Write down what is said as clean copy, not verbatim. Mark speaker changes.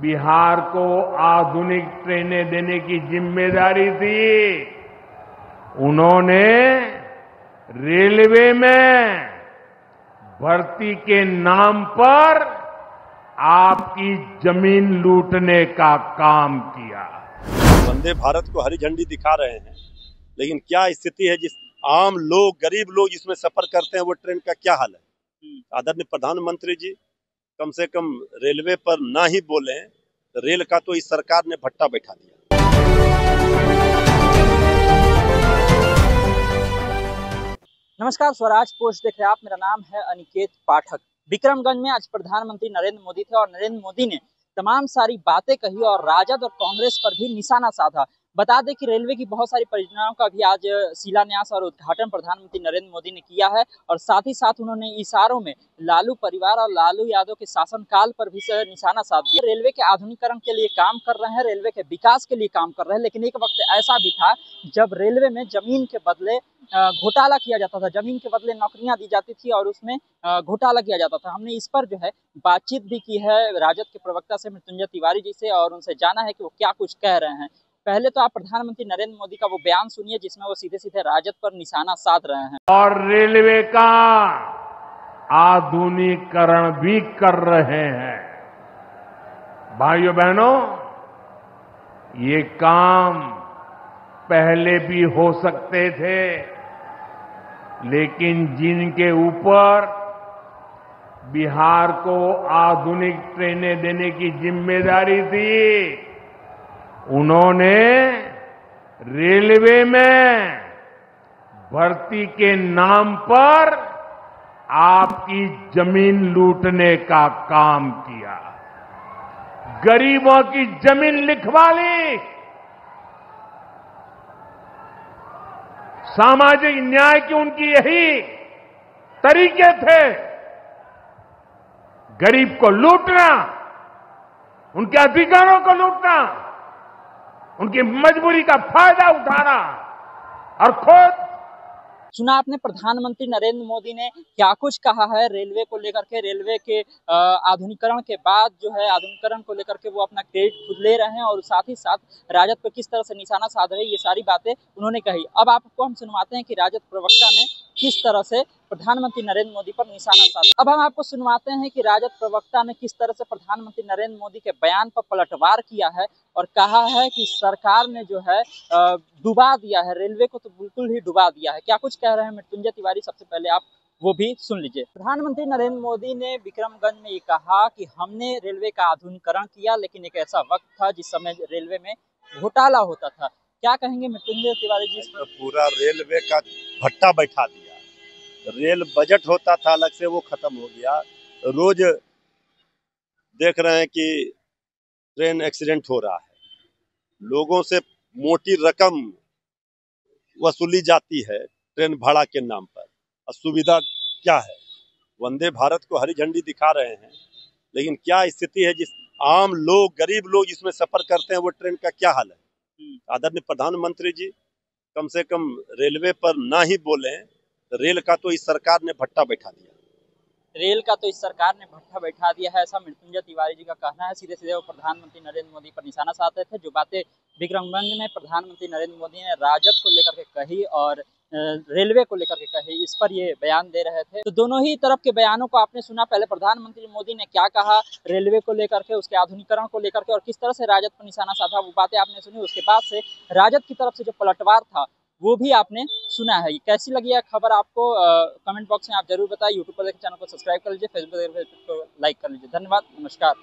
Speaker 1: बिहार को आधुनिक ट्रेनें देने की जिम्मेदारी थी। उन्होंने रेलवे में भर्ती के नाम पर आपकी जमीन लूटने का काम किया।
Speaker 2: वंदे भारत को हरी झंडी दिखा रहे हैं, लेकिन क्या स्थिति है जिस आम लोग, गरीब लोग जिसमें सफर करते हैं, वो ट्रेन का क्या हाल है। आदरणीय प्रधानमंत्री जी कम से कम रेलवे पर ना ही बोले, रेल का तो इस सरकार ने भट्टा बैठा दिया।
Speaker 3: नमस्कार, स्वराज पोस्ट देख रहे हैं आप। मेरा नाम है अनिकेत पाठक। विक्रमगंज में आज प्रधानमंत्री नरेंद्र मोदी थे और नरेंद्र मोदी ने तमाम सारी बातें कही और राजद और कांग्रेस पर भी निशाना साधा। बता दें कि रेलवे की बहुत सारी परियोजनाओं का भी आज शिलान्यास और उद्घाटन प्रधानमंत्री नरेंद्र मोदी ने किया है और साथ ही साथ उन्होंने इशारों में लालू परिवार और लालू यादव के शासनकाल पर भी निशाना साध दिया। रेलवे के आधुनिकीकरण के लिए काम कर रहे हैं, रेलवे के विकास के लिए काम कर रहे हैं, लेकिन एक वक्त ऐसा भी था जब रेलवे में जमीन के बदले घोटाला किया जाता था, जमीन के बदले नौकरियां दी जाती थी और उसमें घोटाला किया जाता था। हमने इस पर जो है बातचीत भी की है राजद के प्रवक्ता से, मृत्युंजय तिवारी जी से, और उनसे जाना है कि वो क्या कुछ कह रहे हैं। पहले तो आप प्रधानमंत्री नरेंद्र मोदी का वो बयान सुनिए जिसमें वो सीधे सीधे राजद पर निशाना साध रहे हैं।
Speaker 1: और रेलवे का आधुनिकीकरण भी कर रहे हैं। भाइयों बहनों, ये काम पहले भी हो सकते थे, लेकिन जिनके ऊपर बिहार को आधुनिक ट्रेनें देने की जिम्मेदारी थी, उन्होंने रेलवे में भर्ती के नाम पर आपकी जमीन लूटने का काम किया। गरीबों की जमीन लिखवा ली। सामाजिक न्याय की उनकी यही तरीके थे, गरीब को लूटना, उनके अधिकारों को लूटना, उनकी मजबूरी का फायदा उठाना और खुद।
Speaker 3: सुना आपने प्रधानमंत्री नरेंद्र मोदी ने क्या कुछ कहा है रेलवे को लेकर के। रेलवे के आधुनिकीकरण के बाद जो है आधुनिकीकरण को लेकर के वो अपना क्रेडिट खुद ले रहे हैं और साथ ही साथ राजद पर किस तरह से निशाना साध रहे हैं, ये सारी बातें उन्होंने कही। अब आपको हम सुनवाते हैं कि राजद प्रवक्ता ने किस तरह से प्रधानमंत्री नरेंद्र मोदी पर निशाना साधा। अब हम आपको सुनवाते हैं कि राजद प्रवक्ता ने किस तरह से प्रधानमंत्री नरेंद्र मोदी के बयान पर पलटवार किया है और कहा है कि सरकार ने जो है डुबा दिया है रेलवे को, तो बिल्कुल ही डुबा दिया है। क्या कुछ कह रहे हैं मृत्युंजय तिवारी, सबसे पहले आप वो भी सुन लीजिए। प्रधानमंत्री नरेंद्र मोदी ने विक्रमगंज में ये कहा कि हमने रेलवे का आधुनिकीकरण किया, लेकिन एक ऐसा वक्त था जिस समय रेलवे में घोटाला होता था। क्या कहेंगे मृत्युंजय तिवारी जी?
Speaker 2: पूरा रेलवे का भट्टा बैठा दिया। रेल बजट होता था अलग से, वो खत्म हो गया। रोज देख रहे हैं कि ट्रेन एक्सीडेंट हो रहा है, लोगों से मोटी रकम वसूली जाती है ट्रेन भाड़ा के नाम पर। असुविधा क्या है। वंदे भारत को हरी झंडी दिखा रहे हैं, लेकिन क्या स्थिति है जिस आम लोग, गरीब लोग जिसमें सफर करते हैं, वो ट्रेन का क्या हाल है। आदरणीय प्रधानमंत्री जी कम से कम रेलवे पर ना ही बोले, रेल का तो इस सरकार ने भट्टा बैठा दिया।
Speaker 3: रेल का तो इस सरकार ने भट्टा बैठा दिया है, ऐसा मृत्युंजय तिवारी जी का कहना है। सीधे सीधे वो प्रधानमंत्री नरेंद्र मोदी पर निशाना साधते थे। जो बातें विक्रमगंज में प्रधानमंत्री नरेंद्र मोदी ने राजद को लेकर के कही और रेलवे को लेकर के कही, इस पर ये बयान दे रहे थे। तो दोनों ही तरफ के बयानों को आपने सुना। पहले प्रधानमंत्री मोदी ने क्या कहा रेलवे को लेकर के, उसके आधुनिकीकरण को लेकर के और किस तरह से राजद पर निशाना साधा, वो बातें आपने सुनी। उसके बाद से राजद की तरफ से जो पलटवार था वो भी आपने सुना है। कैसी लगी है खबर आपको कमेंट बॉक्स में आप जरूर बताएं। यूट्यूब पर देखें चैनल को सब्सक्राइब कर लीजिए, फेसबुक पर लाइक कर लीजिए। धन्यवाद, नमस्कार।